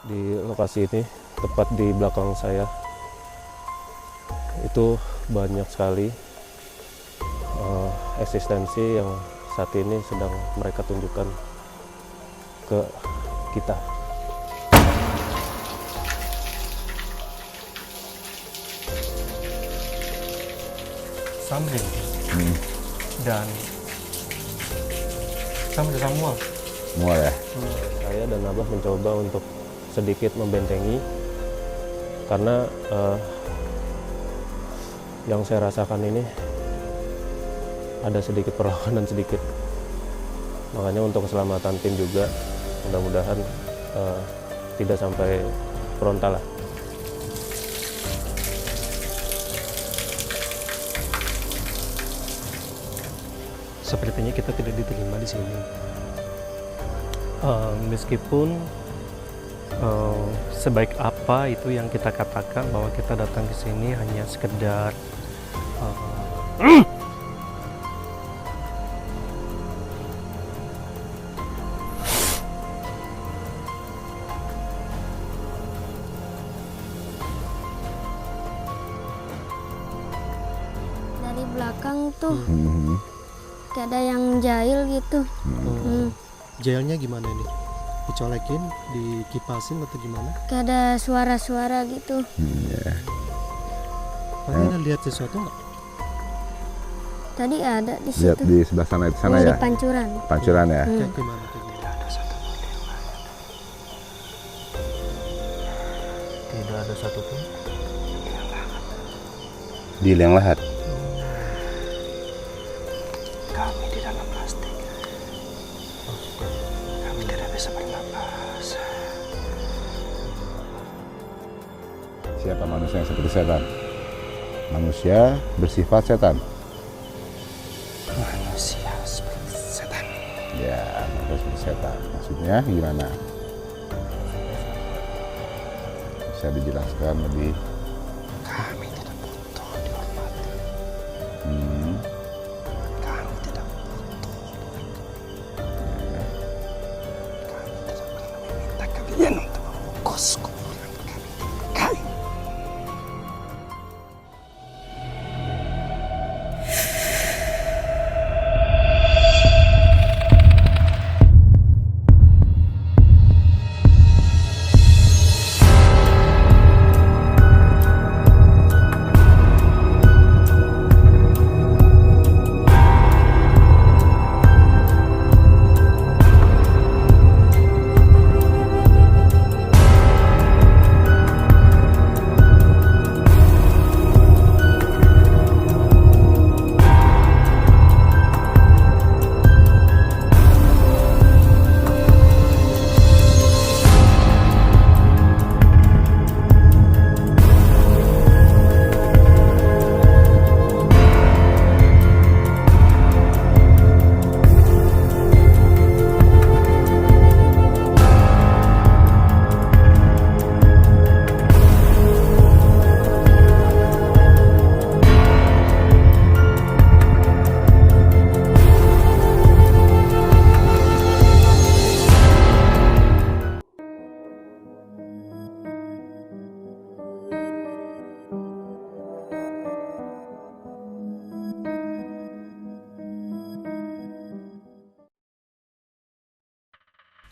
Di lokasi ini, tepat di belakang saya, itu banyak sekali eksistensi yang saat ini sedang mereka tunjukkan ke kita. Sambil dan sambil Samuel. Mual ya? Saya dan Abah mencoba untuk sedikit membentengi karena yang saya rasakan ini ada sedikit perlawanan sedikit. Makanya untuk keselamatan tim juga mudah-mudahan tidak sampai frontal lah. Sepertinya kita tidak diterima di sini. Meskipun sebaik apa itu yang kita katakan bahwa kita datang ke sini hanya sekedar dari belakang tuh kayak ada yang jahil gitu. jailnya gimana nih? Dicolekin, dikipasin atau gimana? Kayak ada suara-suara gitu. Ya. Kalian lihat sesuatu nggak? Tadi ada di Lihat situ. di sebelah sana, di sana Di ya? pancuran. Pancuran ya? Kayak gimana? Tidak ada satupun. Di liang lahat. Kami di dalam plastik. Kami tidak bisa bernapas. Siapa manusia yang seperti setan? Manusia bersifat setan. Manusia seperti setan. Ya, manusia seperti setan. Maksudnya gimana? Bisa dijelaskan lebih? Kami tidak butuh dihormati. Kami tidak butuh. Kami tidak pernah meminta kalian untuk membungkus kuburan kami. Kami.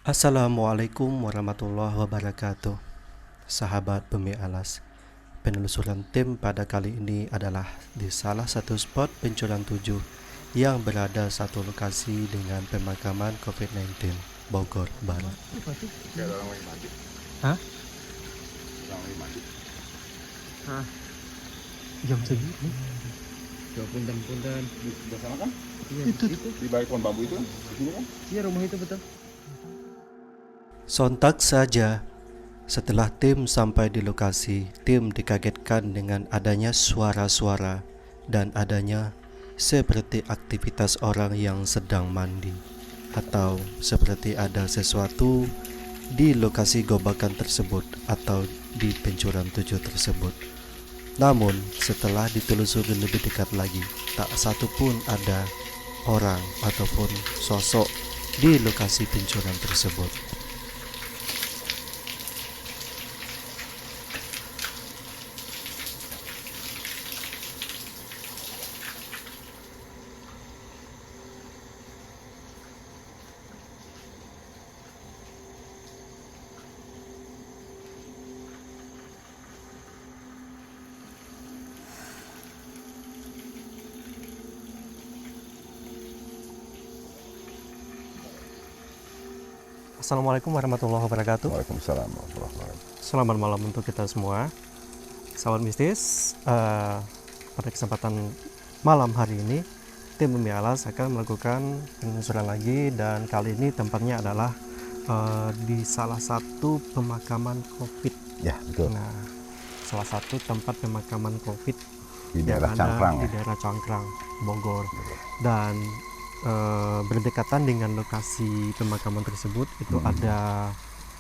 Assalamualaikum warahmatullahi wabarakatuh. Sahabat Bumi Alas, penelusuran tim pada kali ini adalah di salah satu spot pencurian 7 yang berada satu lokasi dengan pemakaman COVID-19, Bogor Barat. Hah? Jam segitu? Punten. Di sebelah sana kan? Itu. Di balik pohon bambu itu, di sini kan? Iya, rumah itu betul. Sontak saja, setelah tim sampai di lokasi, tim dikagetkan dengan adanya suara-suara dan adanya seperti aktivitas orang yang sedang mandi, atau seperti ada sesuatu di lokasi gobakan tersebut atau di pencurian 7 tersebut. Namun setelah ditelusuri lebih dekat lagi, tak satu pun ada orang ataupun sosok di lokasi pencurian tersebut. Assalamualaikum warahmatullahi wabarakatuh. Waalaikumsalam warahmatullahi wabarakatuh. Selamat malam untuk kita semua, sahabat mistis. Pada kesempatan malam hari ini, tim Bumi Alas akan melakukan penelusuran lagi, dan kali ini tempatnya adalah di salah satu pemakaman COVID. Ya, betul. Nah, salah satu tempat pemakaman COVID Di yang daerah ada Cangkrang. di daerah Cangkrang, Bogor, dan berdekatan dengan lokasi pemakaman tersebut itu ada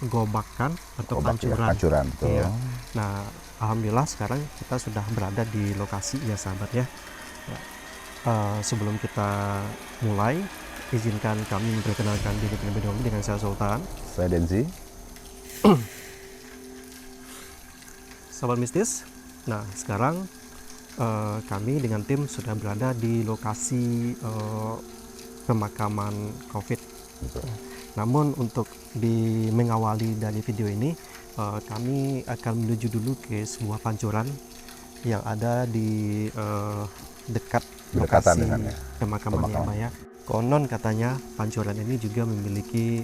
gobakan atau Obat, ya, pancuran. pancuran, betul. Iya. Nah, alhamdulillah sekarang kita sudah berada di lokasi ya sahabat ya. Sebelum kita mulai, izinkan kami memperkenalkan diri terlebih dahulu dengan saya Sultan. Saya Denzi. Sahabat mistis, nah sekarang kami dengan tim sudah berada di lokasi pemakaman COVID. Betul. Namun untuk mengawali dari video ini, kami akan menuju dulu ke sebuah pancuran yang ada di dekat Berdekatan lokasi dengannya. pemakaman ya, Pemakaman. Mbak ya. Konon katanya pancuran ini juga memiliki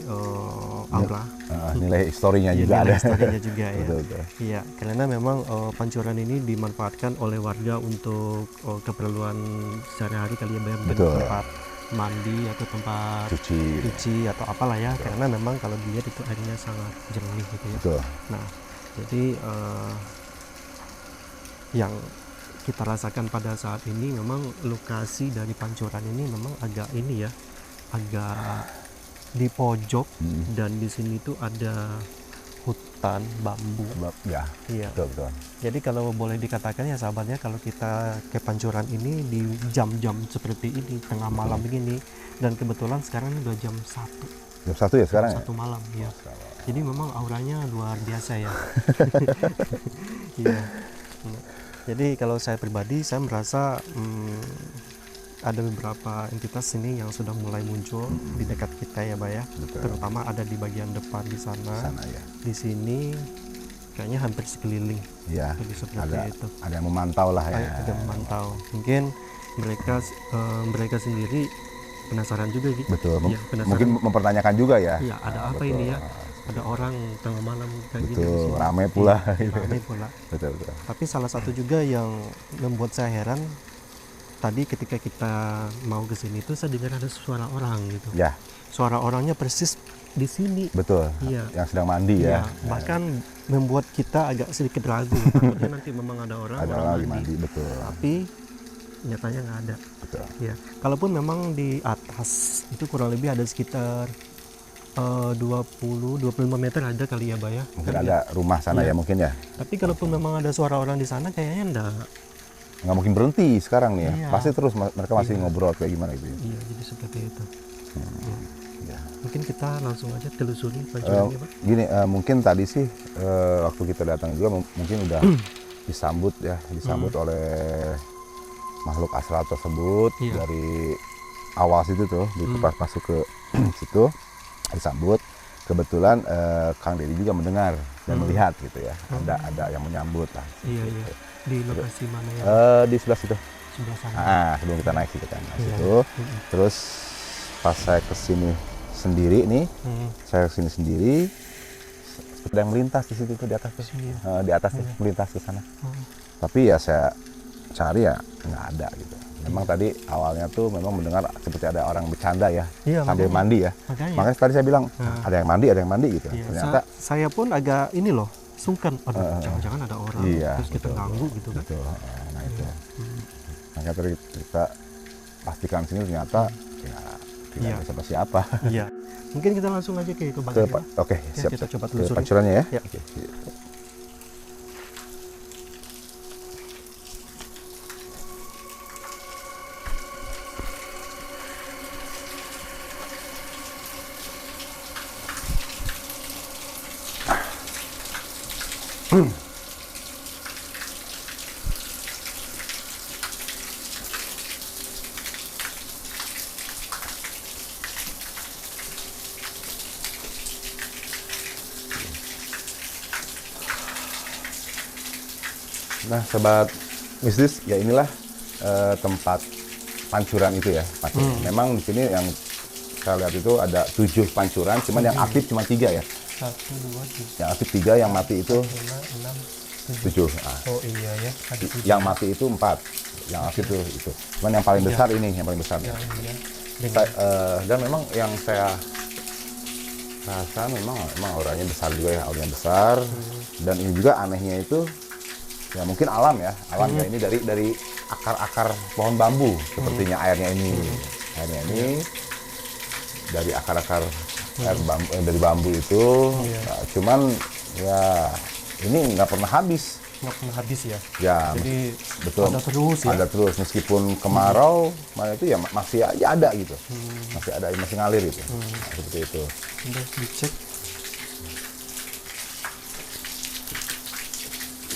aura. Nilai historinya Ya, juga nilai ada. historinya juga ya. Betul, betul. Iya, karena memang pancuran ini dimanfaatkan oleh warga untuk keperluan sehari-hari kali ya, Mbak, mungkin Betul. tempat mandi atau tempat Cuci. cuci atau apalah ya, karena memang kalau dilihat itu airnya sangat jernih gitu ya. Betul. Nah, jadi yang kita rasakan pada saat ini memang lokasi dari pancuran ini memang agak ini ya, agak di pojok, dan di sini tuh ada hutan bambu. Ya, Iya. betul, betul. Jadi kalau boleh dikatakan ya sahabatnya, kalau kita ke pancuran ini di jam-jam seperti ini, tengah malam begini, dan kebetulan sekarang ini udah jam 1 Jam 1 ya sekarang ya? malam ya. Jadi memang auranya luar biasa ya. Iya. Jadi kalau saya pribadi, saya merasa ada beberapa entitas ini yang sudah mulai muncul di dekat kita ya, Mbak ya. Betul. Terutama ada di bagian depan di sana. Sana ya. Di sini kayaknya hampir sekeliling. Ya, Jadi seperti itu. ada yang memantau lah ya. Ada memantau. Mungkin mereka sendiri penasaran juga gitu. Betul. Iya, penasaran. Mungkin mempertanyakan juga ya. Iya, ada apa Betul. ini ya? Ada orang tengah malam kayak gini di Betul, sini. ramai pula. Iya, ramai pula. Betul, betul. Tapi salah satu juga yang membuat saya heran, tadi ketika kita mau ke sini itu saya dengar ada suara orang gitu. Ya, Suara orangnya persis di sini. betul. Iya. Yang sedang mandi Iya, ya. bahkan membuat kita agak sedikit ragu. Takutnya nanti memang ada orang, Ada orang orang lagi mandi. mandi, betul. Tapi nyatanya nggak ada. Betul. Ya, kalaupun memang di atas itu kurang lebih ada sekitar 20-25 meter ada kali ya, Mbak ya. Mungkin ada rumah sana Iya. ya mungkin ya. Tapi kalaupun memang ada suara orang di sana, kayaknya enggak. Nggak mungkin berhenti sekarang nih ya. Iya. Pasti terus mereka masih Iya. ngobrol kayak gimana gitu ya. Iya, jadi seperti itu. Ya. Mungkin kita langsung aja telusuri Eh, pancurannya, Pak. gini, mungkin tadi sih waktu kita datang juga mungkin udah disambut oleh makhluk astral tersebut. Iya. Dari awal situ tuh, pas masuk ke situ disambut. Kebetulan Kang Deddy juga mendengar dan melihat gitu ya. Ada yang menyambut lah. Iya, iya. Di lokasi mana ya? Di sebelah situ. Sebelah sana. Sebelum kita naik situ kan. Nah, Iya. situ. Terus pas saya kesini sendiri nih, saya kesini sendiri, ada yang melintas di situ tuh di atas tuh. Sini ya. Di atas tuh, melintas ke sana. Hmm. Tapi ya saya cari ya nggak ada gitu. Memang tadi awalnya tuh memang mendengar seperti ada orang bercanda ya, Iya, sambil makanya. mandi ya. Makanya. Makanya tadi saya bilang Nah. ada yang mandi gitu. Iya, Ternyata saya pun agak ini loh, sungkan. Aduh, jangan-jangan ada orang. iya, Terus kita betul. ganggu gitu kan. betul. Nah itu. Makanya tadi kita pastikan sini ternyata ya tidak Iya. ada siapa-siapa. Iya. Mungkin kita langsung aja ke Ke bagian Pak. Oke, Ya, siap. kita siap. coba Ke telusuri. pancurannya ya. Ya. Oke. Nah, sobat mistis, ya inilah tempat pancuran itu ya. Memang di sini yang saya lihat itu ada 7 pancuran, cuman yang aktif cuma 3 ya. 1, 2, 3, Yang aktif 3, yang mati itu 5, 6, 7. Nah, Oh iya ya, ada 7. yang mati itu 4, yang aktif itu. Cuman yang paling besar ini, yang paling besar. Yang iya. Dan memang yang saya rasa memang auranya besar juga ya, auranya besar. Dan ini juga anehnya itu ya mungkin alam ya, ya ini dari akar-akar pohon bambu sepertinya airnya ini dari akar-akar dari bambu itu. Nah, cuman ya ini nggak pernah habis. Nggak pernah habis ya. Ya, Jadi betul. ada terus ya. Ada terus meskipun kemarau, itu ya masih aja ada gitu. Masih ada, masih ngalir gitu. Nah, seperti itu. Udah dicek.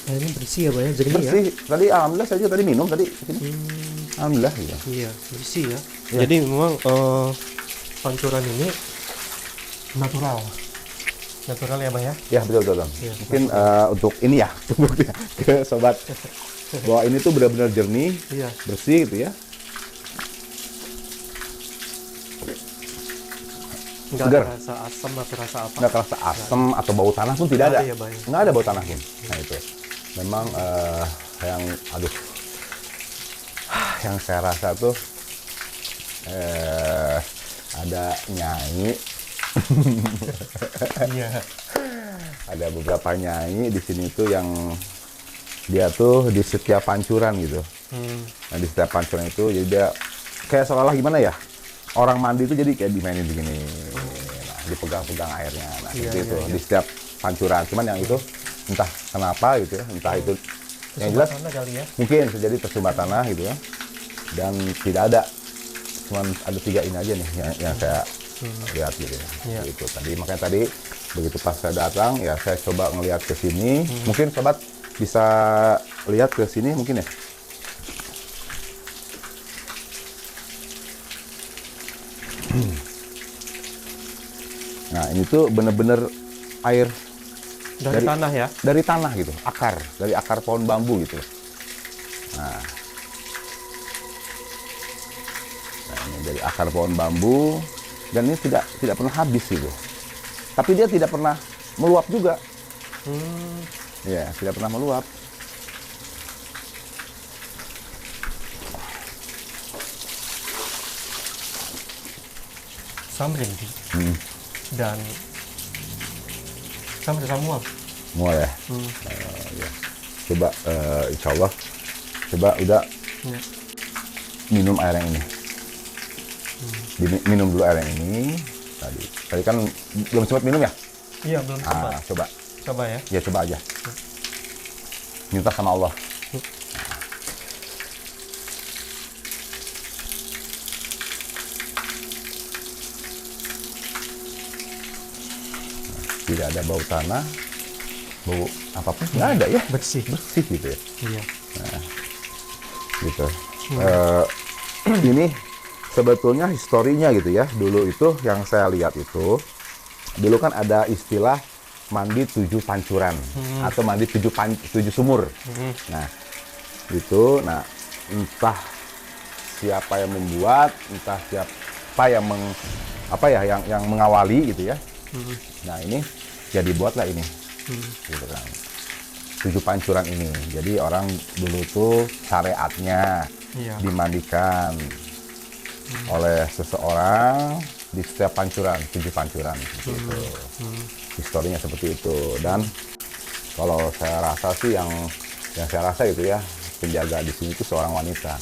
Ini bersih ya Pak ya, jernih ya. Bersih. Tadi alhamdulillah saya juga tadi minum tadi. Alhamdulillah gitu. Iya, bersih ya. Ya. Jadi memang pancuran ini natural. Natural ya Bang ya. Ya betul. Iya, Mungkin untuk ini ya, untuk ke sobat bahwa ini tuh benar-benar jernih, Iya. bersih gitu ya. Nggak Segar. ada rasa asam atau rasa apa. Nggak terasa asam atau bau tanah pun tidak ada. Nggak ada ya, Bang? Nggak ada bau tanah pun. Nah itu. Memang yang saya rasa tuh ada nyanyi. Iya. Ada beberapa nyanyi di sini tuh yang dia tuh di setiap pancuran gitu. Nah di setiap pancuran itu jadi dia kayak seolah-olah gimana ya, orang mandi itu jadi kayak dimainin begini, nah, dipegang-pegang airnya, nah seperti itu di setiap pancuran. Cuman yang itu entah kenapa gitu ya, entah itu yang jelas Sana kali ya. mungkin terjadi tersumbat tanah gitu ya, dan tidak ada, cuman ada 3 ini aja nih yang saya lihat gitu ya. Iya. Gitu. Makanya tadi begitu pas saya datang ya saya coba ngelihat ke sini. Mungkin sobat bisa lihat ke sini mungkin ya. Nah ini tuh bener-bener air Dari tanah ya. dari tanah gitu, dari akar pohon bambu gitu. Nah ini dari akar pohon bambu, dan ini tidak pernah habis gitu. Tapi dia tidak pernah meluap juga. Ya, tidak pernah meluap. Samrin. Dan sampai semua. Mual ya. Ya. Coba insya Allah. Coba udah Ya. minum air yang ini. Minum dulu air yang ini. Tadi kan belum sempat minum ya? Iya, belum sempat. Coba. Coba ya. Ya coba aja. Minta sama Allah. Tidak ada bau tanah, bau apapun nggak ada ya, Bersih. bersih gitu ya. Iya. Gitu. Ini sebetulnya historinya gitu ya. Dulu itu yang saya lihat itu, dulu kan ada istilah mandi 7 pancuran atau mandi 7 sumur. Nah itu, entah siapa yang membuat, entah siapa yang yang mengawali gitu ya. Nah ini jadi buatlah ini, gitu kan. 7 pancuran ini. Jadi orang dulu tuh syariatnya dimandikan oleh seseorang di setiap pancuran, 7 pancuran. Gitu. Historinya seperti itu. Dan kalau saya rasa sih yang saya rasa itu ya, penjaga di sini itu seorang wanita.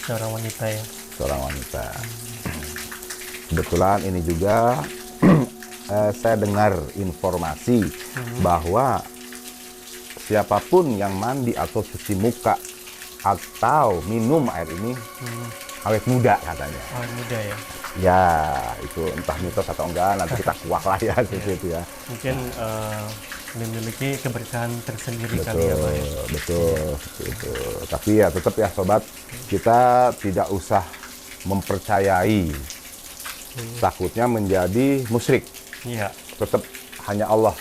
Seorang wanita ya. Seorang wanita. Kebetulan ini juga saya dengar informasi bahwa siapapun yang mandi atau cuci muka atau minum air ini awet muda katanya. Awet muda ya. Ya, itu entah mitos atau enggak, nanti kita kuak lah ya seperti itu ya. Mungkin memiliki keberkahan tersendiri kali ya Pak ya. Betul, seperti itu. Tapi ya tetap ya sobat, kita tidak usah mempercayai, takutnya menjadi musyrik. Iya. Tetap hanya Allah.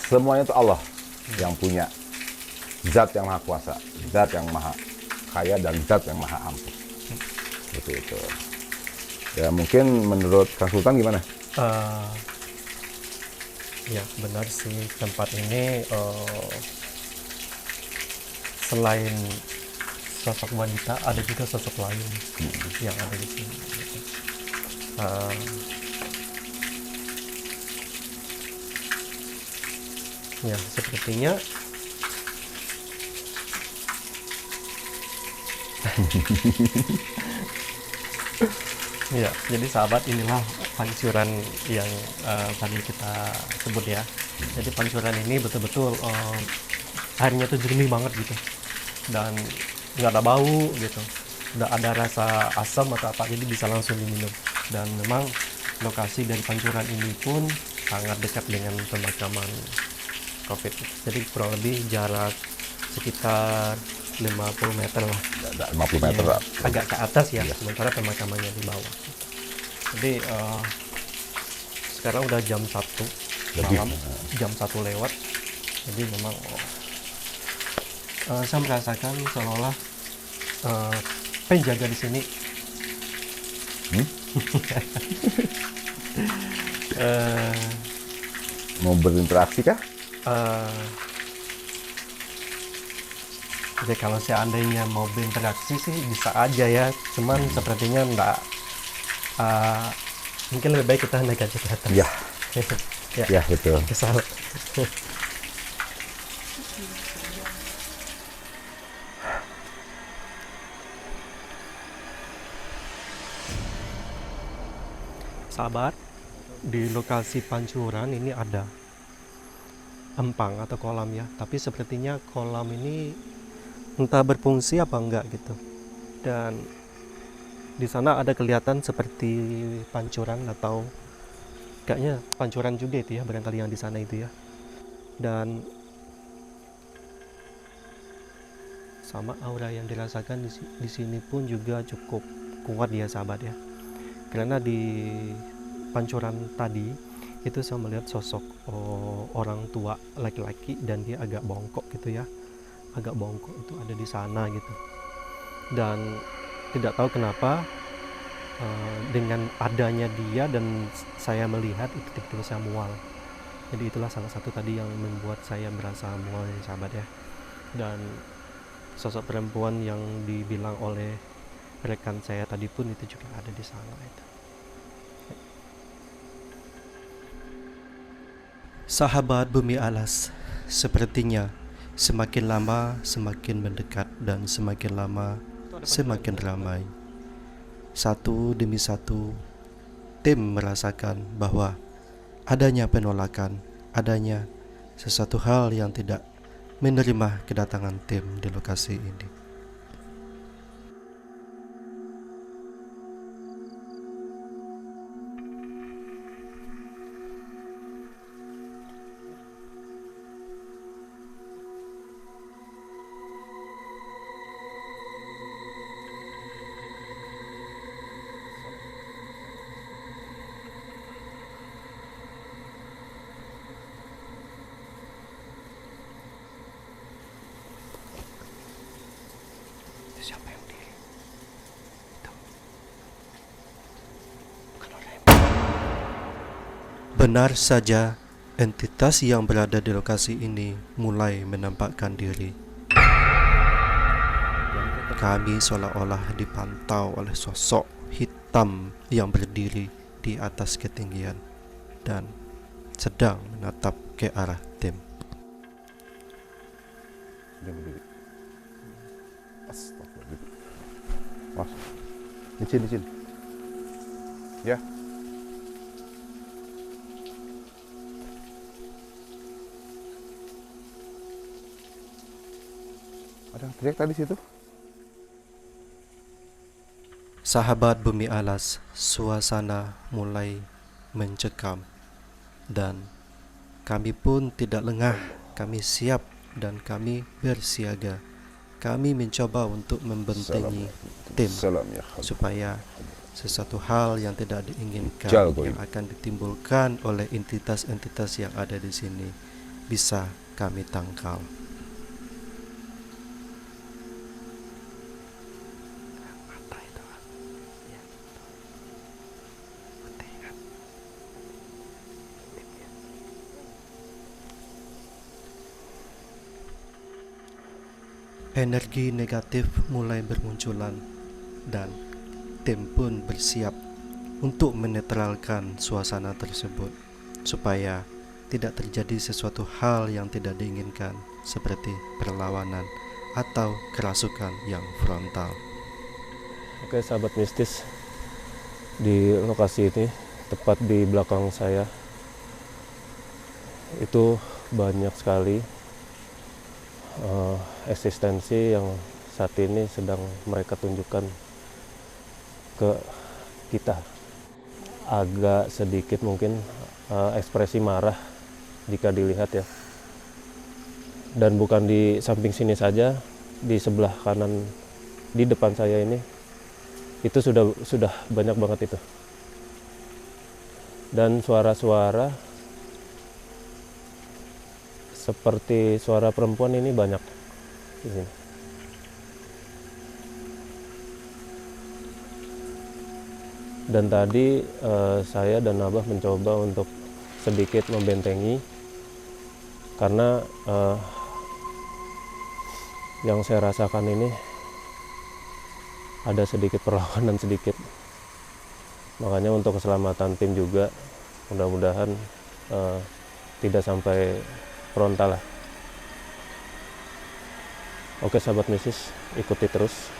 Semuanya itu Allah yang punya. Zat yang maha kuasa, zat yang maha kaya, dan zat yang maha ampuh. Seperti itu. Ya mungkin menurut Kang Sultan gimana? Ya benar sih, tempat ini selain sosok wanita ada juga sosok lain yang ada di sini gitu. Eh, ya sepertinya ya, jadi sahabat, inilah pancuran yang tadi kita sebut ya. Jadi pancuran ini betul-betul airnya tuh jernih banget gitu, dan nggak ada bau gitu, nggak ada rasa asam atau apa, jadi bisa langsung diminum. Dan memang lokasi dari pancuran ini pun sangat dekat dengan pemakaman COVID. Jadi kurang lebih jarak sekitar 50 meter lah. Ada 50 meter Iya, lah. agak ke atas ya, Iya. sementara pemakamannya di bawah. Jadi sekarang udah jam 1 Lebih. malam, jam 1 lewat. Jadi memang saya merasakan seolah-olah penjaga di sini Mau berinteraksi kah? jadi kalau seandainya mau berinteraksi sih bisa aja ya, cuman sepertinya enggak. Mungkin lebih baik kita naik aja ke atas. Ya, Ya, ya betul. kesal. Sahabat, di lokasi pancuran ini ada empang atau kolam ya, tapi sepertinya kolam ini entah berfungsi apa enggak gitu. Dan di sana ada kelihatan seperti pancuran, atau kayaknya pancuran juga itu ya, barangkali yang di sana itu ya. Dan sama aura yang dirasakan di sini pun juga cukup kuat ya sahabat ya. Karena di pancuran tadi itu saya melihat sosok orang tua laki-laki, dan dia agak bongkok gitu ya, agak bongkok itu ada di sana gitu. Dan tidak tahu kenapa dengan adanya dia dan saya melihat itu tiba-tiba saya mual. Jadi itulah salah satu tadi yang membuat saya merasa mual ya sahabat ya. Dan sosok perempuan yang dibilang oleh rekan saya tadi pun itu juga ada di sana itu. Sahabat Bumi Alas, sepertinya semakin lama semakin mendekat dan semakin lama semakin ramai. Satu demi satu, tim merasakan bahwa adanya penolakan, adanya sesuatu hal yang tidak menerima kedatangan tim di lokasi ini. Siapa yang berdiri? Itu. Bukan orang yang... Benar saja, entitas yang berada di lokasi ini mulai menampakkan diri. Kami seolah-olah dipantau oleh sosok hitam yang berdiri di atas ketinggian dan sedang menatap ke arah tim. Dia berdiri. Astagfirullah. Mas, licin. Ya. Ada yang teriak tadi situ? Sahabat Bumi Alas, suasana mulai mencekam dan kami pun tidak lengah. Kami siap dan kami bersiaga. Kami mencoba untuk membentengi tim Salam ya Khalid. supaya sesuatu hal yang tidak diinginkan Jago yang ini. akan ditimbulkan oleh entitas-entitas yang ada di sini bisa kami tangkal. Mata itu. Ya. Energi negatif mulai bermunculan dan tim pun bersiap untuk menetralkan suasana tersebut supaya tidak terjadi sesuatu hal yang tidak diinginkan seperti perlawanan atau kerasukan yang frontal. Oke sahabat mistis, di lokasi ini tepat di belakang saya itu banyak sekali eksistensi yang saat ini sedang mereka tunjukkan ke kita. Agak sedikit mungkin ekspresi marah jika dilihat ya. Dan bukan di samping sini saja, di sebelah kanan di depan saya ini itu sudah banyak banget itu. Dan suara-suara seperti suara perempuan ini banyak di sini. Dan tadi saya dan Abah mencoba untuk sedikit membentengi karena yang saya rasakan ini ada sedikit perlawanan sedikit. Makanya untuk keselamatan tim juga mudah-mudahan tidak sampai frontal lah. Oke sahabat mistis, ikuti terus.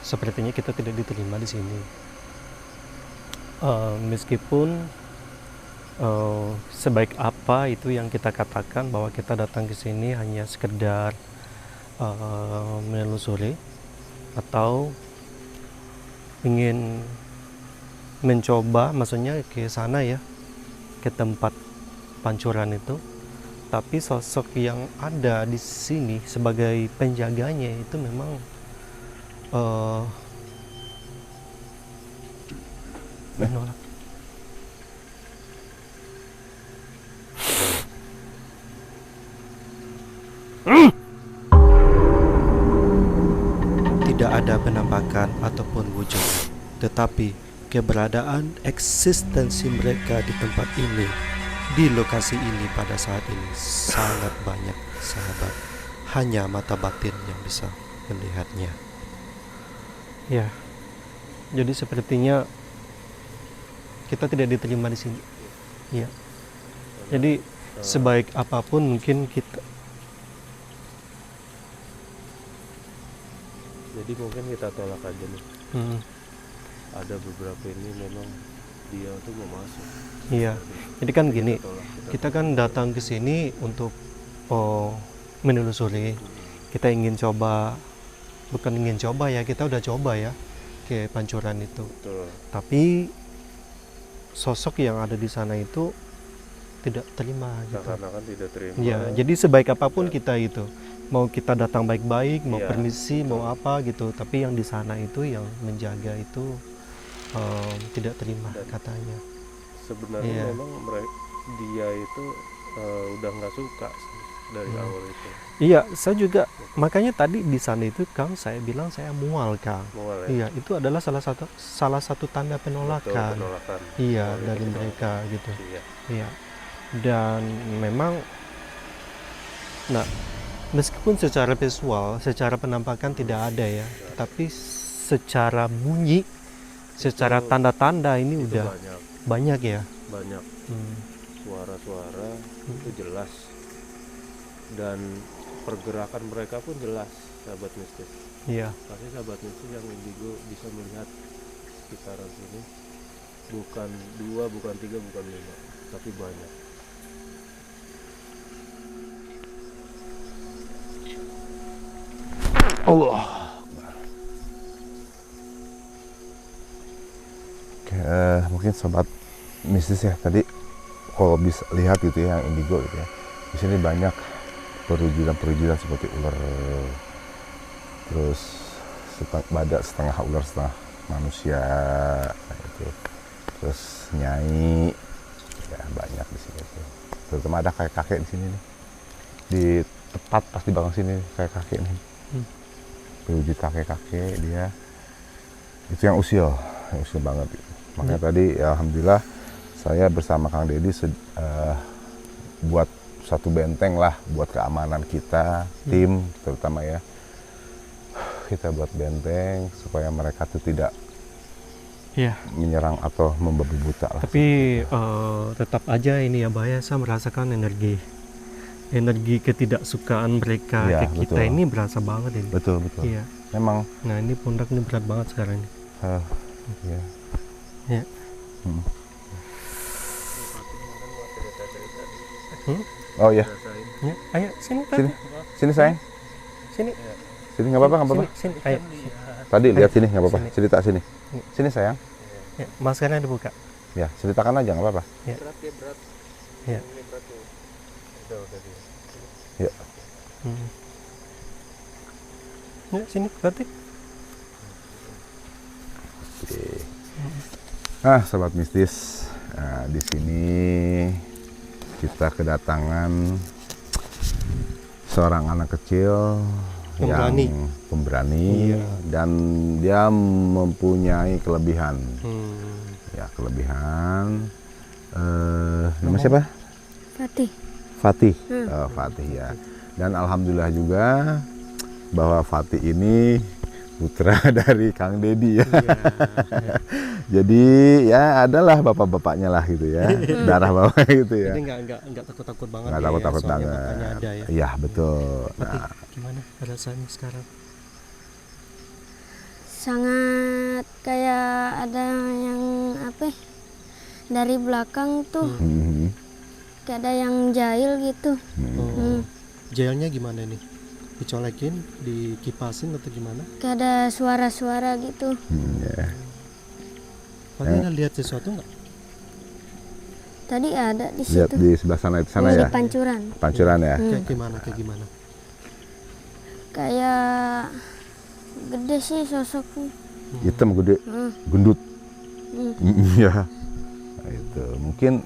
Sepertinya kita tidak diterima di sini. Meskipun sebaik apa itu yang kita katakan bahwa kita datang ke sini hanya sekedar menelusuri atau ingin mencoba, maksudnya ke sana ya, ke tempat pancuran itu. Tapi sosok yang ada di sini sebagai penjaganya itu memang menolak. Tidak ada penampakan ataupun wujud, tetapi keberadaan eksistensi mereka di tempat ini, di lokasi ini pada saat ini sangat banyak sahabat. Hanya mata batin yang bisa melihatnya. Ya, jadi sepertinya kita tidak diterima di sini. Ya, jadi sebaik apapun mungkin kita. Jadi mungkin kita tolak aja nih. Ada beberapa ini memang dia tuh mau masuk. Iya, jadi kan gini, Tolak, kita kan datang ke sini untuk menelusuri. Kita ingin coba, bukan ingin coba ya, kita udah coba ya ke pancuran itu. betul. Tapi sosok yang ada di sana itu tidak terima gitu. Seakan-akan tidak terima. Ya, jadi sebaik apapun kita itu, mau kita datang baik-baik, mau Iya, permisi, betul. mau apa gitu, tapi yang di sana itu yang menjaga itu tidak terima Dan katanya. Sebenarnya Iya. memang dia itu udah nggak suka dari awal itu. Iya, saya juga makanya tadi di sana itu Kang saya bilang saya mual Kang. Mual ya? Iya, itu adalah salah satu tanda Betul, penolakan. penolakan. Iya, Dari dari penolakan. mereka gitu. Iya. Iya. Dan memang nah, meskipun secara visual, secara penampakan tidak ada ya, tapi secara bunyi, secara Itu- tanda-tanda ini Itu udah banyak banyak ya. suara-suara itu jelas, dan pergerakan mereka pun jelas, sahabat mistis. Iya. Pasti sahabat mistis yang indigo bisa melihat sekitaran sini, bukan 2, bukan 3, bukan 5, tapi banyak. Allah. Oke, mungkin sobat mistis ya tadi kalau bisa lihat gitu ya yang indigo gitu ya. Di sini banyak perwujudan seperti ular, terus badak setengah ular setengah manusia, gitu. Terus nyai, ya banyak di sini tuh. Terutama ada kakek-kakek di sini nih. Di tepat pas di belakang sini kayak kakek nih. Berwujud kakek-kakek dia. Itu yang usil banget. Makanya tadi ya alhamdulillah saya bersama Kang Deddy buat satu benteng lah buat keamanan kita, tim terutama ya. Kita buat benteng supaya mereka tuh tidak menyerang atau membabi buta lah. Tapi tetap aja ini ya bahaya, saya merasakan energi ketidaksukaan mereka Ya, ke kita betul. ini berasa banget ini. Betul. Iya. Memang Nah ini pundak ini berat banget sekarang ini. ya. Ya. Oh ya, Ya, ayo sini Pak. sini sayang. Sini. Sini nggak apa-apa, nggak apa-apa. Sini, ayo. Tadi lihat sini nggak apa-apa. Sini. Cerita sini. Sini sayang. Ya, maskernya dibuka. Ya, ceritakan aja nggak apa-apa. Ya. Ya. Ya. Ya, sini berarti. Oke. Nah, sobat mistis, di sini kita kedatangan seorang anak kecil Pemberani. yang pemberani dan dia mempunyai kelebihan. Ya, kelebihan. Nama siapa? Fatih. Fatih. Fatih ya. Dan alhamdulillah juga bahwa Fatih ini putra dari Kang Deddy ya. Jadi ya adalah bapak-bapaknya lah gitu ya. Darah bapaknya gitu ya. Jadi nggak takut-takut banget. Nggak ya, takut-takut soalnya banget. bapaknya ada ya. Iya, betul. Berarti Nah, gimana rasanya sekarang? Sangat kayak ada yang apa? Dari belakang tuh kayak ada yang jahil gitu. Jailnya gimana nih? Dicolekin, dikipasin atau gimana? Kayak ada suara-suara gitu. ya. Paling ada lihat sesuatu nggak? Tadi ada di Lihat situ. di sebelah sana itu sana Di ya. pancuran. Pancuran ya. Kayak gimana? Kayak gede sih sosoknya. Hitam gede, gendut. Iya. Nah, itu mungkin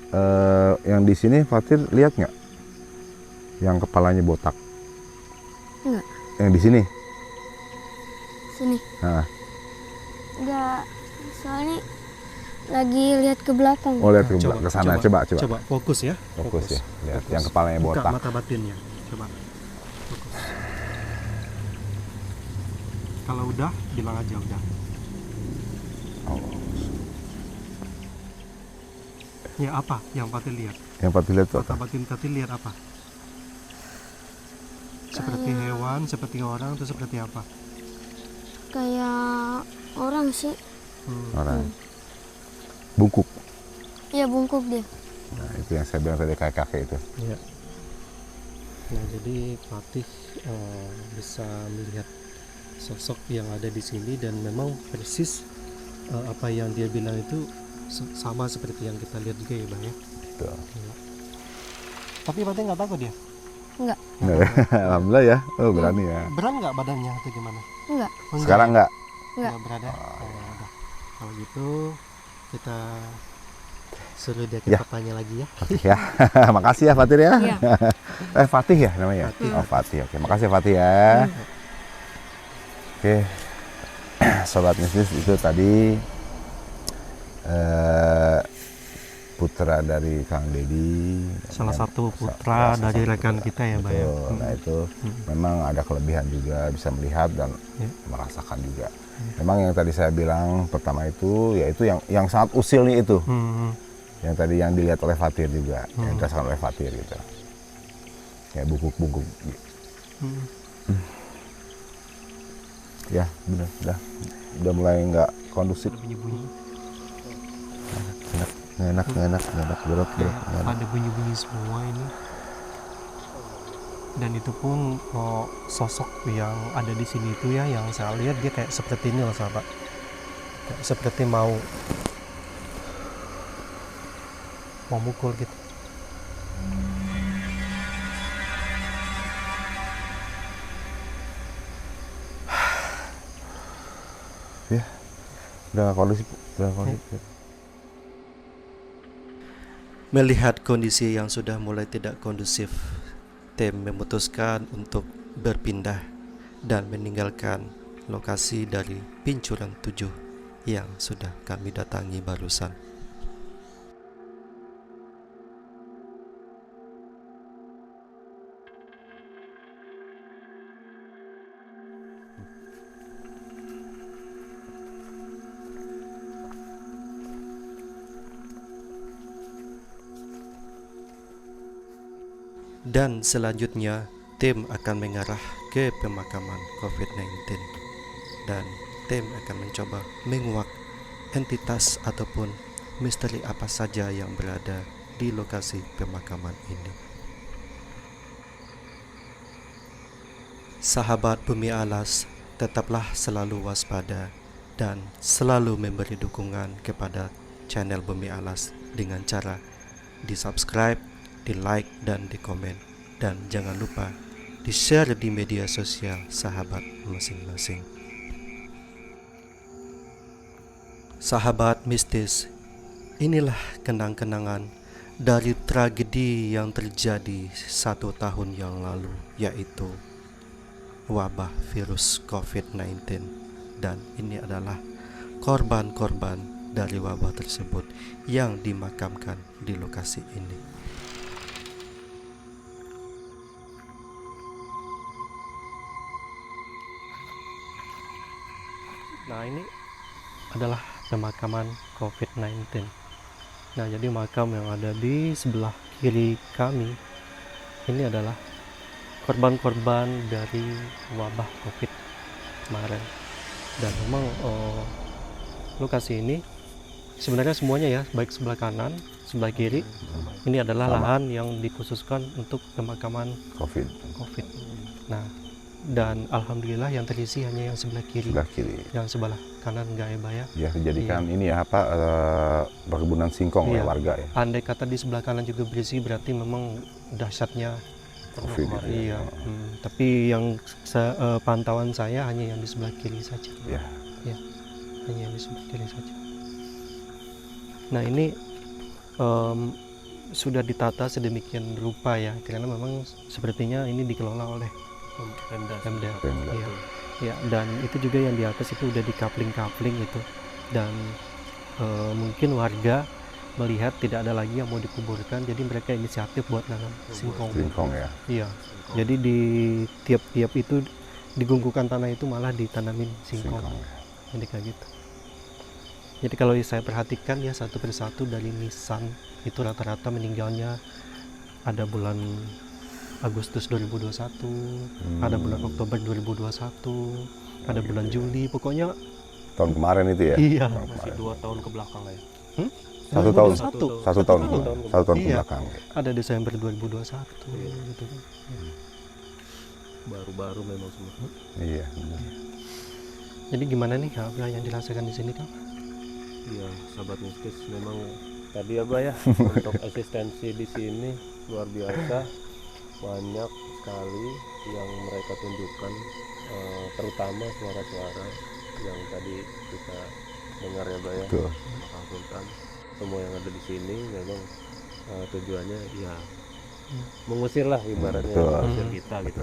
yang di sini Fatir lihat nggak? Yang kepalanya botak. Enggak. Yang di sini. Sini. Nah. Enggak. Soalnya lagi lihat ke belakang. Oh, lihat ke sana. Coba. Coba fokus ya. Fokus ya. Lihat Fokus. yang kepalanya Buka botak. mata batinnya. Coba. Fokus. Kalau udah, bilang aja udah. Oh. Ya apa yang Fatih lihat? Yang Fatir lihat itu Mata apa? batin Fatih lihat apa? Seperti hewan, seperti orang, atau seperti apa? Kayak orang sih. Orang. Bungkuk. Ya bungkuk dia. Nah, itu yang saya bilang tadi kayak kakek itu. Iya. Nah, jadi Fatih bisa melihat sosok yang ada di sini dan memang persis apa yang dia bilang itu sama seperti yang kita lihat juga ya Bang ya. Betul. Iya. Tapi Fatih nggak takut ya? Enggak. Alhamdulillah ya. Oh, berani ya. Berat nggak badannya atau gimana? Enggak. Oh, Sekarang enggak? Enggak. Nggak berat ya? Oh, ya udah. Kalau gitu kita suruh dia Ya. kita tanya lagi ya. Ya. Makasih ya Fatir ya. Iya. Fatih ya namanya. Oh, Fatih. Oke, makasih Fatih ya. Oke. Sobat mistis itu tadi putra dari Kang Deddy. Salah satu putra dari rekan kita ya, Mbak ya. Betul. Nah, itu memang ada kelebihan juga, bisa melihat dan Ya. merasakan juga. Memang yang tadi saya bilang pertama itu yaitu yang sangat usil nih itu. Yang tadi yang dilihat oleh Fatir juga, yang dirasakan oleh Fatir gitu. Ya bungkuk-bungkuk. Ya, benar, udah mulai nggak kondusif. Ada bunyi-bunyi. Nggak enak, berat. Kayak ada bunyi-bunyi semua ini. Dan itu pun sosok yang ada di sini itu ya, yang saya lihat dia kayak seperti ini loh sahabat, kayak seperti mau mukul gitu. Ya, udah nggak kondusif, udah nggak kondusif. Melihat kondisi yang sudah mulai tidak kondusif, tim memutuskan untuk berpindah dan meninggalkan lokasi dari Pincuran 7 yang sudah kami datangi barusan. Dan selanjutnya tim akan mengarah ke pemakaman COVID-19 dan tim akan mencoba menguak entitas ataupun misteri apa saja yang berada di lokasi pemakaman ini. Sahabat Bumi Alas, tetaplah selalu waspada dan selalu memberi dukungan kepada channel Bumi Alas dengan cara di-subscribe, di-like dan di-komen, dan jangan lupa di-share di media sosial sahabat masing-masing. Sahabat mistis, inilah kenang-kenangan dari tragedi yang terjadi 1 tahun yang lalu, yaitu wabah virus COVID-19, dan ini adalah korban-korban dari wabah tersebut yang dimakamkan di lokasi ini. Nah, ini adalah pemakaman COVID-19. Nah, jadi makam yang ada di sebelah kiri kami ini adalah korban-korban dari wabah COVID kemarin. Dan memang lokasi ini sebenarnya semuanya ya, baik sebelah kanan, sebelah kiri, ini adalah lahan yang dikhususkan untuk pemakaman COVID. Nah, dan alhamdulillah yang terisi hanya yang sebelah kiri. Yang sebelah kanan enggak ya, Mbak ya? Ya, dijadikan ini ya apa perkebunan singkong oleh warga ya. Andai kata di sebelah kanan juga berisi, berarti memang dahsyatnya COVID itu iya. Tapi yang pantauan saya hanya yang di sebelah kiri saja. Ya. Ya, hanya yang di sebelah kiri saja. Nah, ini sudah ditata sedemikian rupa ya, karena memang sepertinya ini dikelola oleh Pemda. Iya. Ya, dan itu juga yang di atas itu udah dikapling-kapling itu, dan mungkin warga melihat tidak ada lagi yang mau dikuburkan, jadi mereka inisiatif buat nanam singkong ya. Iya, jadi di tiap-tiap itu digungkukan tanah itu malah ditanamin singkong. Jadi kayak gitu. Jadi kalau saya perhatikan ya, satu persatu dari nisan itu rata-rata meninggalnya ada bulan Agustus 2021, ada bulan Oktober 2021, ada bulan Juli, pokoknya tahun kemarin itu ya. Iya. Masih 2 tahun ke belakang lah ya. Satu tahun ke Iya. belakang. Ada Desember 2021 gitu. Baru-baru memang semua. Iya. Jadi gimana nih apa yang dirasakan di sini, Kang? Iya, sahabat mistis memang tadi ya, Mbak ya, untuk eksistensi di sini luar biasa, banyak sekali yang mereka tunjukkan, terutama suara-suara yang tadi kita dengar ya, Mbak ya. Betul. Mengagumkan semua yang ada di sini memang tujuannya ya mengusir lah ibaratnya, mengusir kita gitu.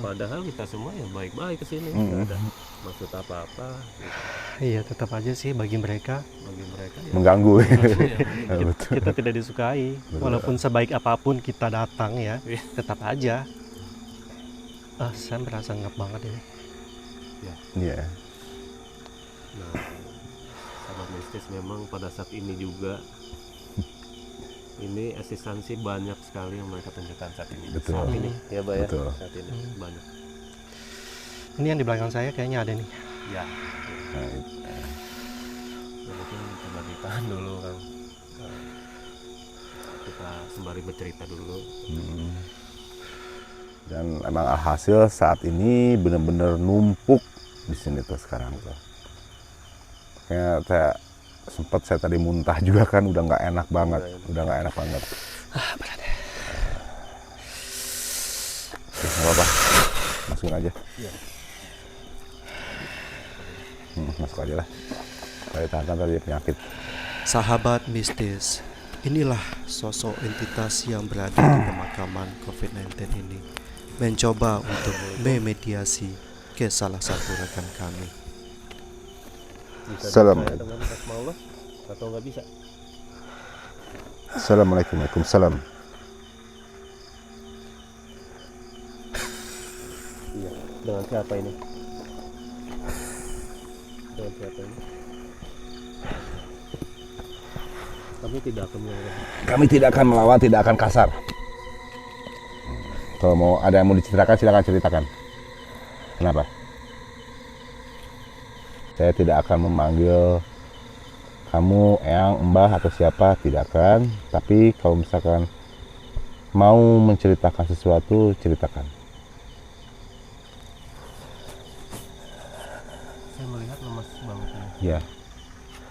Padahal kita semua ya baik-baik ke sini, nggak ada maksud apa-apa gitu. Iya, tetap aja sih bagi mereka Ya, Mengganggu. kita tidak disukai. Walaupun sebaik apapun kita datang ya, tetap aja. Saya merasa ngap banget ini. Iya. Nah, sahabat mistis memang pada saat ini juga ini eksistensi banyak sekali yang mereka tunjukkan saat ini. Betul. Saat ini ya, Mbak ya. Betul. Saat ini banyak. Ini yang di belakang saya kayaknya ada nih. Ya. Nah, itu. Ya, mungkin coba ditahan dulu, Kang. Kita sembari bercerita dulu. Dan emang alhasil saat ini bener-bener numpuk di sini tuh sekarang tuh. Kayak sempat saya tadi muntah juga kan, udah nggak enak banget, udah nggak enak banget. Nggak apa-apa, masukin aja. Masuk aja lah. Saya tahan tadi penyakit. Sahabat mistis, inilah sosok entitas yang berada di pemakaman COVID-19 ini, mencoba untuk memediasi ke salah satu rekan kami. Bisa Salam. dipercaya dengan asmaullah atau nggak bisa? Assalamualaikum. Waalaikumsalam. Iya. Dengan siapa ini? Dengan siapa ini? Kami tidak akan melakukan. Kami tidak akan melawan, tidak akan kasar. Kalau mau ada yang mau diceritakan, silakan ceritakan. Kenapa? Saya tidak akan memanggil kamu, Eyang, Mbah, atau siapa, tidak akan. Tapi kalau misalkan mau menceritakan sesuatu, ceritakan. Saya melihat lemas banget ini. Iya.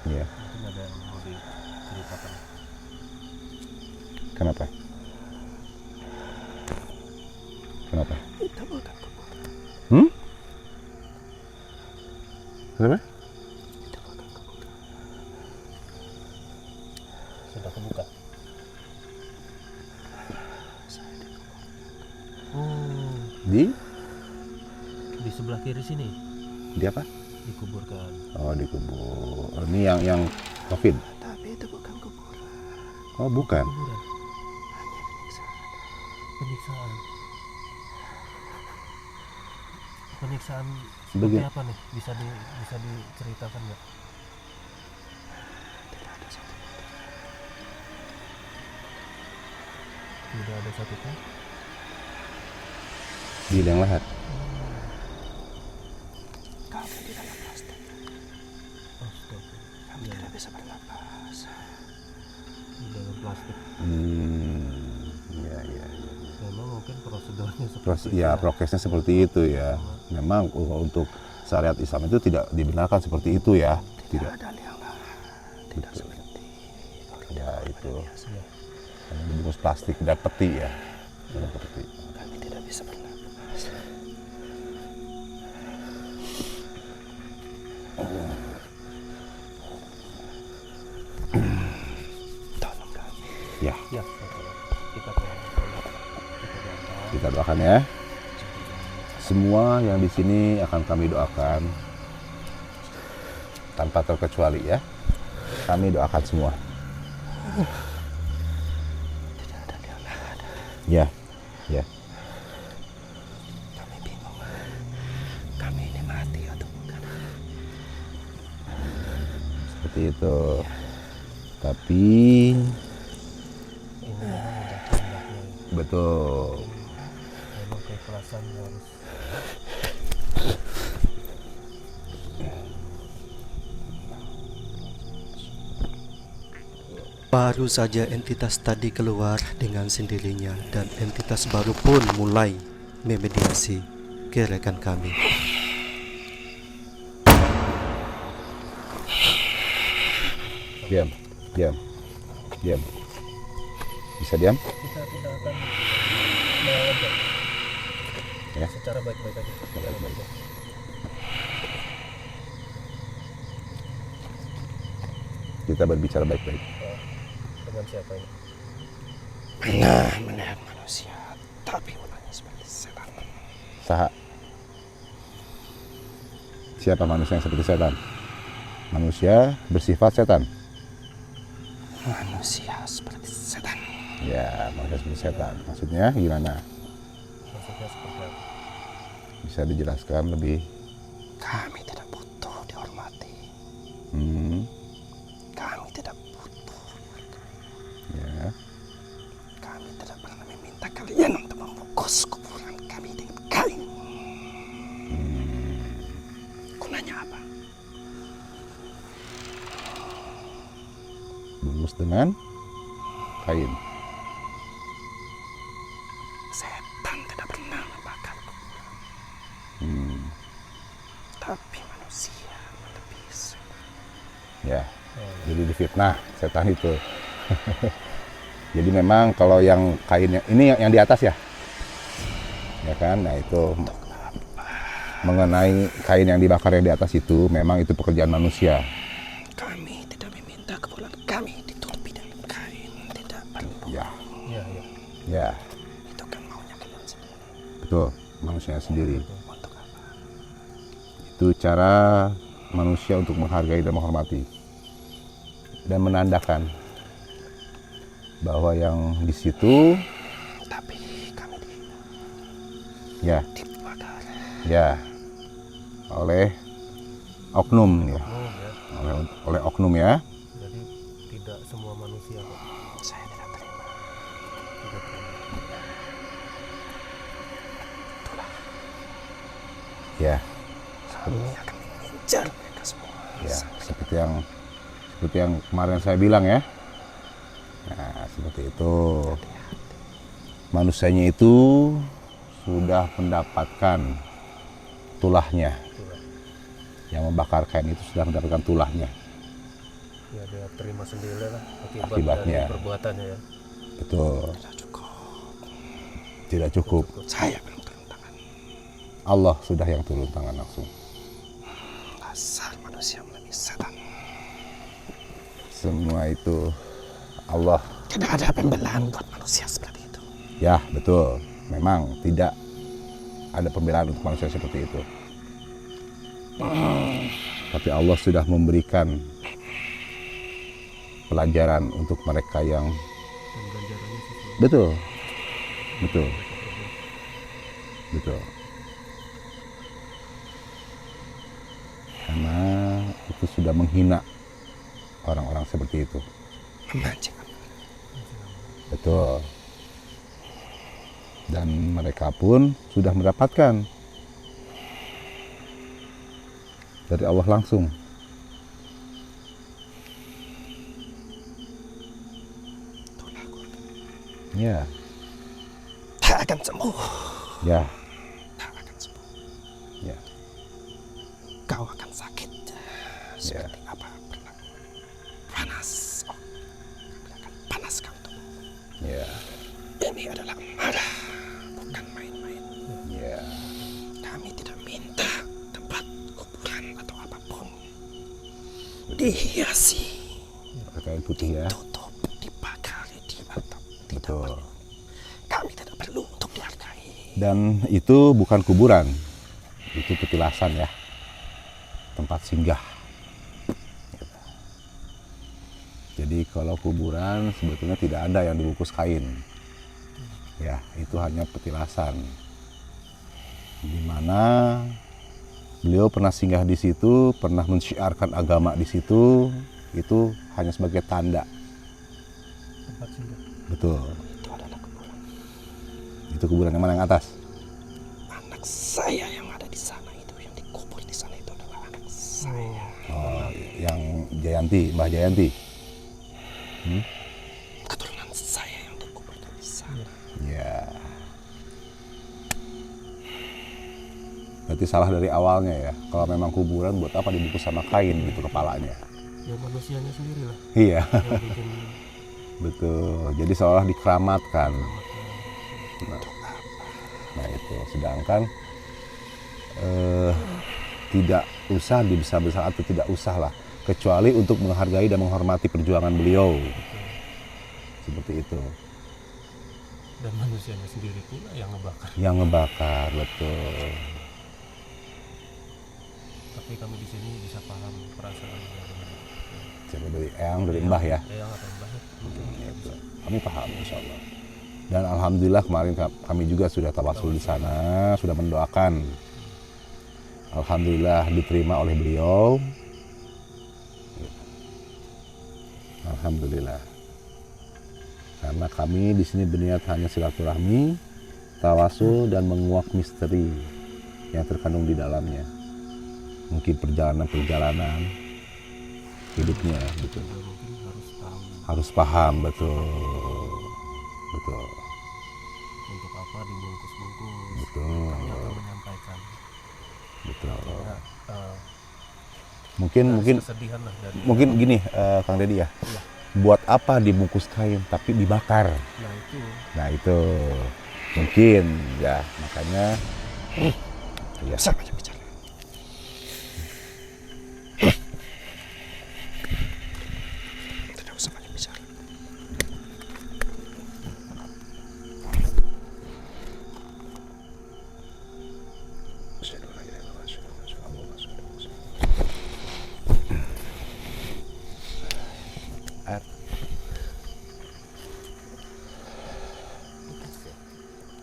Iya. Mungkin ada yang mau diceritakan. Kenapa? Kenapa? Hmm? Kenapa? Sudah kebuka. Di sebelah kiri sini Di apa? dikuburkan. Oh, dikubur. Oh, ini yang COVID. Tapi itu bukan kuburan. Oh, bukan. Kuburan. Penyiksaan. Penyiksaan seperti Begini. apa nih? Bisa diceritakan nggak? Tidak ada satupun. Di liang lahat. Kami di dalam plastik, Astaga. kami tidak bisa bernapas. Di dalam plastik. Iya, iya. Memang mungkin prosedurnya seperti Ya, prokesnya seperti itu ya. Memang untuk syariat Islam itu tidak dibenarkan seperti itu ya. Tidak. Ada liang lahat, tidak seperti Ya, itu. Iya. Hanya dibungkus plastik dan peti ya. Dalam peti. kami tidak bisa bernapas. Tolong kami. Ya, Ya, kita doakan. kita doakan ya. Semua yang di sini akan kami doakan tanpa terkecuali ya. Kami doakan semua. Tidak ada liang lahat. Ya, ya. Kami bingung. Kami ini mati atau bukan? Seperti itu. Tapi Ini memang udah kehendaknya. betul. Memang keikhlasan harus. Baru saja entitas tadi keluar dengan sendirinya dan entitas baru pun mulai memediasi ke rekan kami. Diam, diam, diam. Bisa diam? Kita tidak akan melawan Pak. Ya. Secara baik-baik aja. Secara baik-baik. Kita berbicara baik-baik. Dengan siapa ini? Pernah melihat manusia, tapi mulanya seperti setan. Saha. Siapa manusia yang seperti setan? Manusia bersifat setan. Manusia seperti setan. Ya, manusia seperti setan. Maksudnya gimana? Maksudnya seperti apa? Bisa dijelaskan lebih? Kami tidak butuh dihormati. Hmm, Kami tidak butuh. ya. Kami tidak pernah meminta kalian untuk membungkus kuburan kami dengan kain. Gunanya apa? Bungkus dengan kain. Setan tidak pernah Jadi difitnah setan itu. Jadi memang kalau yang kainnya ini yang di atas ya kan, nah itu mengenai kain yang dibakar yang di atas itu memang itu pekerjaan manusia. Kami tidak meminta keperluan kami ditutupi dengan kain, tidak perlu. Ya, Iya, iya. ya, Itu kan maunya kalian sendiri. betul, manusia sendiri. Untuk apa? Itu cara manusia untuk menghargai dan menghormati dan menandakan bahwa yang di situ Tapi kami ya dibakar. ya oleh oknum ya, Oh, ya. oleh oknum ya. Jadi tidak semua manusia kok. Saya tidak terima. Tidak terima. Ya, Kami akan mengejar mereka semua. ya seperti yang kemarin saya bilang ya. Nah, seperti itu. Manusianya itu sudah mendapatkan tulahnya. Yang membakar kain itu sudah mendapatkan tulahnya. Ya dia terima sendiri lah Akibatnya. dari perbuatannya ya. Betul. Tidak cukup. Tidak cukup. Saya belum turun tangan. Allah sudah yang turun tangan langsung. Dasar manusia melalui setan. Semua itu Allah. Tidak ada pembelaan buat manusia seperti itu. Ya, betul. Memang tidak ada pembelaan untuk manusia seperti itu. Tapi Allah sudah memberikan pelajaran untuk mereka yang Dan ganjarannya sesuai. betul. Betul. Betul. Karena itu sudah menghina orang-orang seperti itu. Memancing. Betul. Dan mereka pun sudah mendapatkan dari Allah langsung. Ya, Tak akan sembuh. ya, Tak akan sembuh. ya, Kau akan sakit. Seperti apa pernah. Panas. Oh, kami akan panas kau tubuh. ya, Ini adalah marah. Bukan main-main. ya. Kami tidak minta tempat kuburan atau apapun. Dihiasi. Kain putih ya. Tutup. Dibakari. Diatap. Tidak Betul. perlu. Kami tidak perlu untuk dihargai. Dan itu bukan kuburan. Itu petilasan ya. Tempat singgah. Jadi kalau kuburan sebetulnya tidak ada yang dibungkus kain. Ya, itu hanya petilasan. Di mana beliau pernah singgah di situ, pernah mensyiarkan agama di situ, itu hanya sebagai tanda. Tempat singgah. Betul. Itu adalah kuburan. Itu kuburan yang mana yang atas? Anak saya yang ada di sana itu, yang dikubur di sana itu adalah anak saya. Oh, yang Jayanti, Mbah Jayanti. Keturunan saya yang dikuburkan di sana. Ya. Berarti salah dari awalnya ya. Kalau memang kuburan buat apa dibungkus sama kain gitu kepalanya? Ya manusianya sendiri lah Iya, yang bikin betul. Jadi seolah dikeramatkan. Nah itu. Sedangkan tidak usah dibesar-besar atau tidak usah lah. Kecuali untuk menghargai dan menghormati perjuangan beliau. Seperti itu. dan manusianya sendiri pula yang ngebakar. Yang ngebakar, betul. Tapi kami di sini bisa paham perasaan Siapa dari Eyang, dari Mbah ya? yang apa banget mungkin Gitu. Kami paham insya Allah. Dan alhamdulillah kemarin kami juga sudah tawasul di sana, sudah mendoakan. Alhamdulillah diterima oleh beliau. Alhamdulillah. Karena kami di sini berniat hanya silaturahmi, tawasul dan menguak misteri yang terkandung di dalamnya. Mungkin perjalanan-perjalanan hidupnya gitu. juga mungkin harus tahu Harus paham, betul. Betul. untuk apa dibungkus-bungkus. Betul. Kami akan menyampaikan Betul. karena Mungkin kesedihan lah dari mungkin gini, Kang Deddy ya. Buat apa dibungkus kain tapi dibakar? Nah itu mungkin ya, makanya ya. Sama aja bicara. Tidak usah banyak bicara.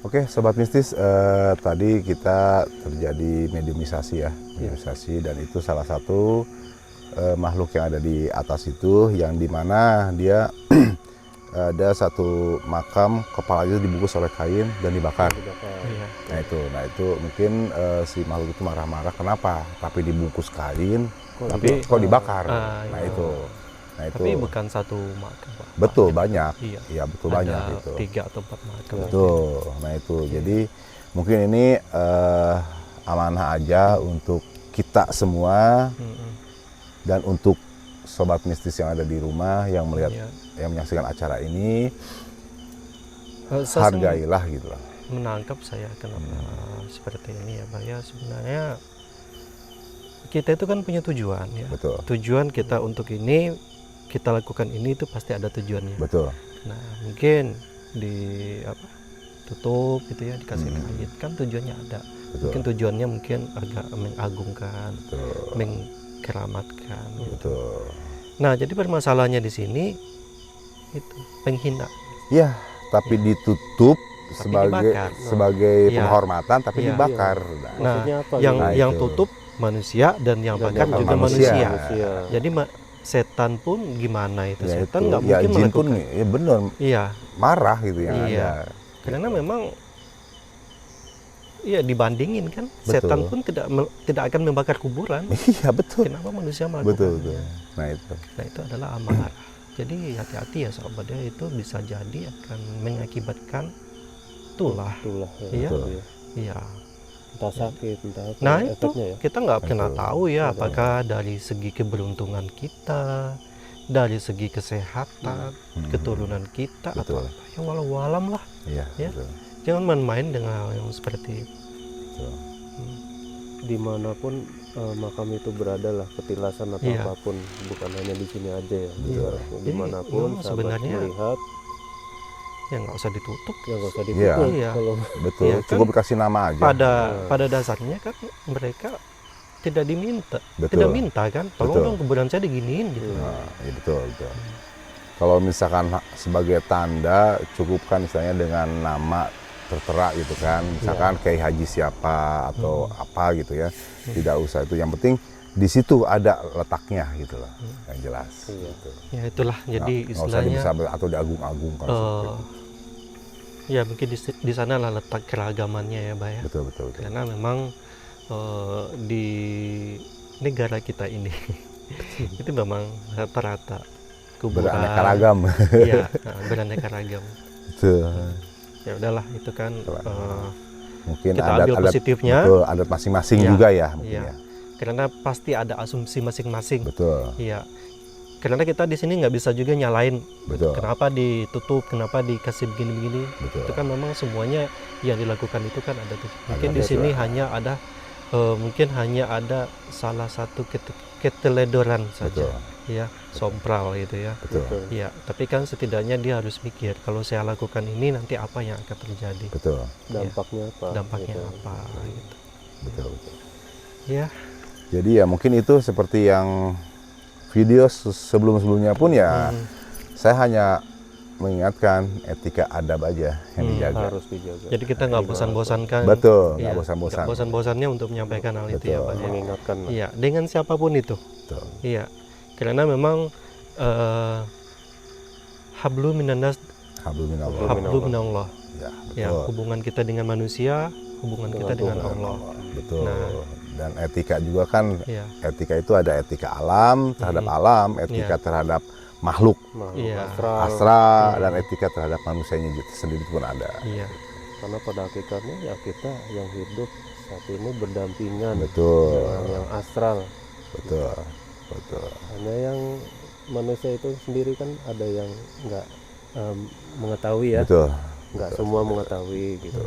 Oke, Sobat Mistis, tadi kita terjadi mediumisasi ya, mediumisasi, dan itu salah satu makhluk yang ada di atas itu, yang dimana dia ada satu makam, kepalanya dibungkus oleh kain dan dibakar. Iya. Nah itu mungkin si makhluk itu marah-marah, kenapa? Tapi dibungkus kain, tapi kok dibakar? Nah iya. itu. Tapi bukan satu makam, Pak. Betul, banyak. Iya. Iya, betul, Ada banyak itu. 3 atau 4 makam. Betul. Nah itu, jadi mungkin ini amanah aja untuk kita semua dan untuk Sobat Mistis yang ada di rumah yang melihat, Iya. yang menyaksikan acara ini, Saya hargailah gitu lah. menangkap saya kenapa seperti ini ya Pak ya, sebenarnya kita itu kan punya tujuan ya. Betul, Tujuan kita untuk ini, kita lakukan ini itu pasti ada tujuannya. betul. Nah mungkin tutup gitu ya, dikasih kait kan tujuannya ada. Betul. Mungkin tujuannya mungkin agak mengagungkan, Betul. mengkeramatkan gitu. Betul. Nah jadi permasalahannya di sini itu penghina. Ya, tapi ditutup dibakar. sebagai Iya. penghormatan, tapi Iya. dibakar. Nah Maksudnya apa yang gitu? Nah, yang itu. tutup manusia dan yang Dan bakar yang juga manusia. manusia. Jadi setan pun gimana itu, Ya, setan itu. nggak Ya, mungkin jin pun melakukan. ya benar Iya, marah gitu yang Iya. ada. karena memang iya dibandingin kan, Betul. setan pun tidak akan membakar kuburan. Iya betul. Kenapa manusia melakukannya? Betul, betul. Nah itu. Nah itu adalah amarah. Jadi hati-hati ya sahabat ya, itu bisa jadi akan mengakibatkan tulah. Itulah ya. Iya. Betul. Iya. Entah sakit, entah apa Nah itu efeknya ya. kita nggak pernah Betul. tahu ya, Betul. apakah dari segi keberuntungan kita, dari segi kesehatan, keturunan kita, atau Betul. apa yang walau-walam lah. Iya, Ya. betul. Jangan main-main dengan hal yang seperti itu. Betul. Dimanapun makam itu berada lah, petilasan atau Iya. apapun, bukan hanya di sini aja ya. Betul. Dimanapun memang sahabat sebenarnya melihat, Ya nggak usah ditutup. ya nggak usah Iya. dipukul. Iya. Kalau Betul. Iya, kan? Cukup dikasih nama aja. Pada dasarnya kan mereka tidak diminta, Betul. tidak minta kan, tolong Betul. dong kuburan saya diginiin gitu. Nah, ya betul, betul. Kalau misalkan sebagai tanda cukupkan misalnya dengan nama tertera gitu kan, misalkan Kiai Haji siapa atau apa gitu ya, tidak usah itu. Yang penting di situ ada letaknya gitu loh, yang jelas. Iya. Gitu. Ya itulah, jadi Nggak usah istilahnya disabel atau diagung-agungkan. ya mungkin di sana lah letak keragamannya ya, Mbak ya. Betul, betul, betul. Karena memang di negara kita ini itu memang rata-rata kuburan Beraneka ragam. Iya, beraneka ragam. Betul. Ya udahlah, itu kan Mungkin kita ambil positifnya. betul, adat masing-masing Iya. juga ya mungkin Iya. ya. Karena pasti ada asumsi masing-masing. Betul, Iya. Karena kita di sini nggak bisa juga nyalain betul, kenapa ditutup, kenapa dikasih begini-begini. betul. Itu kan memang semuanya yang dilakukan itu kan ada tujuan. Ada Mungkin di sini tujuan. hanya ada salah satu keteledoran saja, Betul, ya, sompral gitu ya. betul, Iya, tapi kan setidaknya dia harus mikir kalau saya lakukan ini nanti apa yang akan terjadi, betul, dampaknya apa? dampaknya gitu. apa gitu. betul, betul. Ya, Jadi ya mungkin itu seperti yang video sebelum-sebelumnya pun ya, saya hanya mengingatkan etika adab aja yang dijaga. Harus dijaga. jadi kita nggak bosan-bosankan. Betul, nggak Iya, bosan-bosan. nggak bosan-bosannya untuk menyampaikan hal itu ya, Betul. Pak. Ya. Mengingatkan lah. Iya, dengan siapapun itu. Betul. Iya, karena memang hablu minanas, Hablum minallah. hablu minallah. Ya, Ya, betul. hubungan kita dengan manusia, hubungan kita dengan Allah. Betul. Nah. Dan etika juga kan, Iya, etika itu ada etika alam terhadap alam, etika Iya. terhadap makhluk Makhluk Iya. astral. astral, dan etika terhadap manusianya sendiri pun ada. iya, Karena pada hakikatnya ya kita yang hidup saat ini berdampingan Betul, dengan yang astral. betul. Betul. Hanya yang manusia itu sendiri kan ada yang nggak mengetahui ya, Betul. nggak semua mengetahui gitu.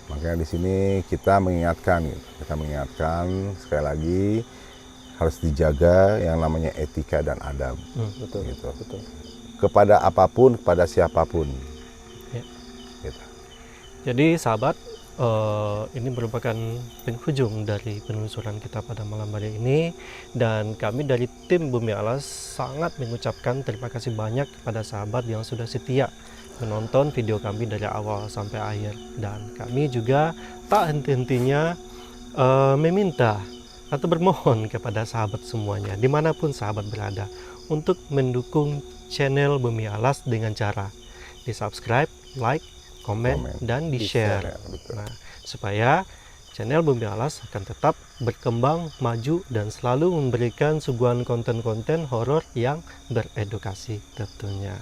Makanya di sini kita mengingatkan, gitu. Kita mengingatkan sekali lagi harus dijaga yang namanya etika dan adab. Betul, Gitu. betul. Kepada apapun, kepada siapapun. Ya. Gitu. Jadi sahabat, ini merupakan penghujung dari penelusuran kita pada malam hari ini, dan kami dari tim Bumi Alas sangat mengucapkan terima kasih banyak kepada sahabat yang sudah setia menonton video kami dari awal sampai akhir, dan kami juga tak henti-hentinya meminta atau bermohon kepada sahabat semuanya dimanapun sahabat berada untuk mendukung channel Bumi Alas dengan cara di subscribe, like, komen, dan di-share. Betul. Nah, supaya channel Bumi Alas akan tetap berkembang, maju, dan selalu memberikan suguhan konten-konten horor yang beredukasi tentunya.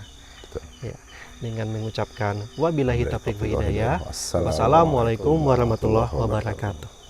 Betul. Ya, dengan mengucapkan wabillahi taufiq wa hidayah. Wassalamualaikum Wassalamualaikum warahmatullahi wabarakatuh.